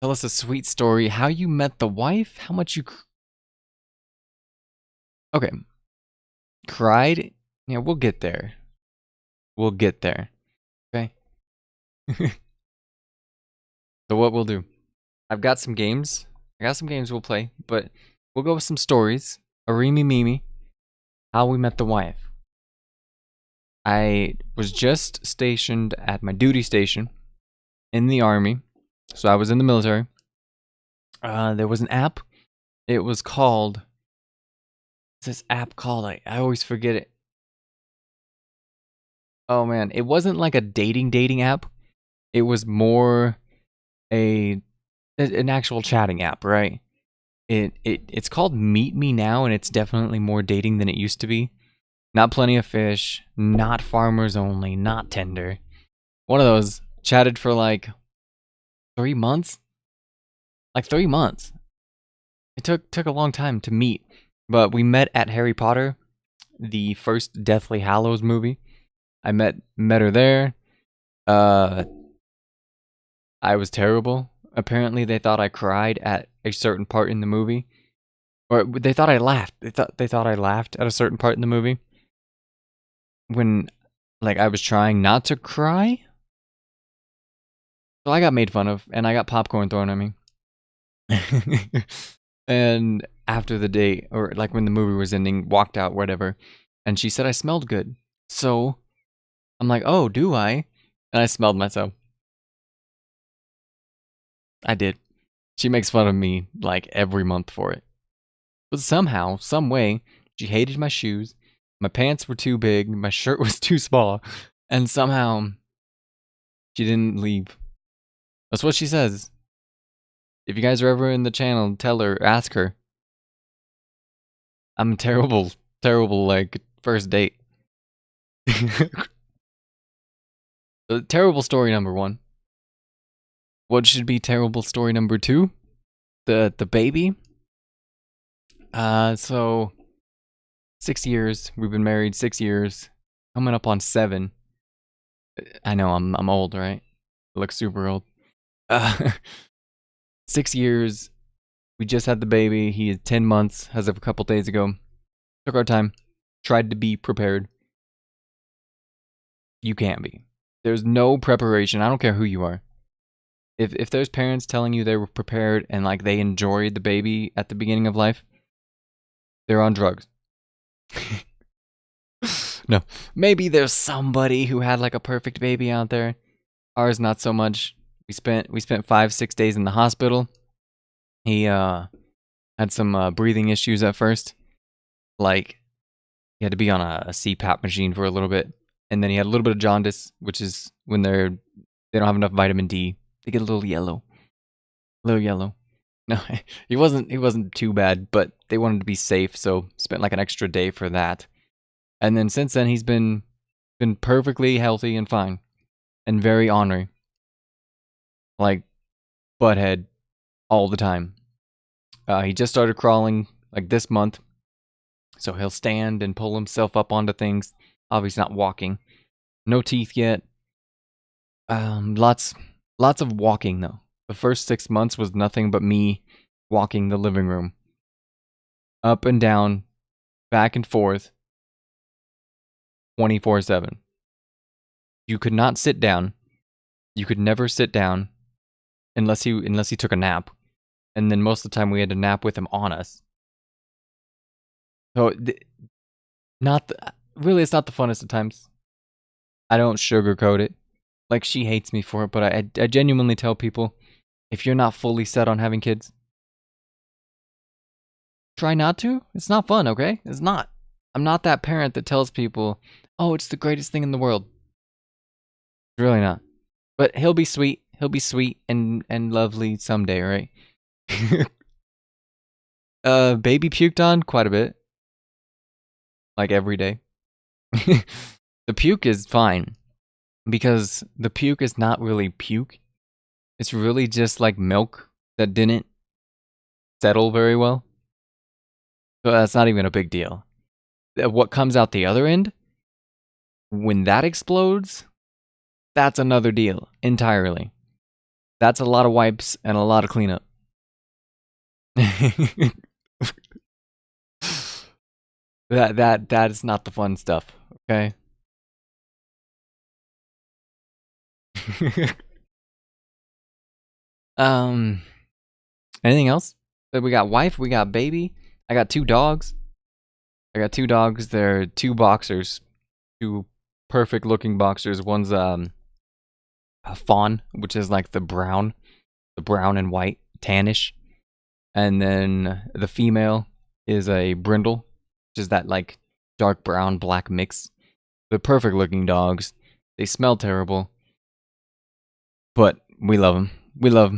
Tell us a sweet story. How you met the wife? How much you... Okay. Cried? Yeah, we'll get there. We'll get there. Okay? So what we'll do. I've got some games. I got some games we'll play, but we'll go with some stories. Arimi Mimi. How we met the wife. I was just stationed at my duty station in the army. So I was in the military. There was an app. It was called... What's this app called? I always forget it. Oh man, it wasn't like a dating app. It was more an actual chatting app, right? It's called Meet Me Now, and it's definitely more dating than it used to be. Not Plenty of Fish, not Farmers Only, not Tinder. One of those. Chatted for like 3 months. Like 3 months. It took a long time to meet, but we met at Harry Potter, the first Deathly Hallows movie. I met her there. I was terrible. Apparently, they thought I cried at a certain part in the movie, or they thought I laughed. They thought I laughed at a certain part in the movie when, like, I was trying not to cry. So I got made fun of, and I got popcorn thrown at me. And after the date, or like when the movie was ending, walked out, whatever, and she said I smelled good. So I'm like, oh, do I? And I smelled myself. I did. She makes fun of me like every month for it. But somehow, some way, she hated my shoes. My pants were too big. My shirt was too small. And somehow, she didn't leave. That's what she says. If you guys are ever in the channel, tell her, ask her. I'm terrible, like, first date. Terrible story number 1. What should be terrible story number 2? The baby. So 6 years. We've been married 6 years. Coming up on 7. I know I'm old, right? I look super old. 6 years. We just had the baby. He is 10 months as of a couple days ago. Took our time. Tried to be prepared. You can't be. There's no preparation. I don't care who you are. If there's parents telling you they were prepared and like they enjoyed the baby at the beginning of life, they're on drugs. No. Maybe there's somebody who had like a perfect baby out there. Ours not so much. We spent 5-6 days in the hospital. He had some breathing issues at first. Like he had to be on a CPAP machine for a little bit. And then he had a little bit of jaundice, which is when they don't have enough vitamin D. They get a little yellow. No, he wasn't too bad, but they wanted to be safe, so spent like an extra day for that. And then since then he's been perfectly healthy and fine. And very ornery. Like butthead all the time. He just started crawling like this month. So he'll stand and pull himself up onto things. Obviously not walking. No teeth yet. Lots of walking though. The first 6 months was nothing but me walking the living room. Up and down, back and forth, 24/7. You could not sit down. You could never sit down unless he took a nap. And then most of the time we had to nap with him on us. So really it's not the funnest of times. I don't sugarcoat it. Like, she hates me for it, but I genuinely tell people, if you're not fully set on having kids, try not to. It's not fun, okay? It's not. I'm not that parent that tells people, oh, it's the greatest thing in the world. It's really not. But he'll be sweet. He'll be sweet and lovely someday, right? Baby puked on quite a bit. Like every day. The puke is fine. Because the puke is not really puke. It's really just like milk that didn't settle very well. So that's not even a big deal. What comes out the other end, when that explodes, that's another deal entirely. That's a lot of wipes and a lot of cleanup. That is not the fun stuff, okay? Anything else? We got wife, we got baby. I got 2 dogs. They're 2 boxers. 2 perfect looking boxers. One's a fawn, which is like the brown and white, tannish. And then the female is a brindle, which is that like dark brown black mix. They're perfect looking dogs. They smell terrible, but we love them. We love them.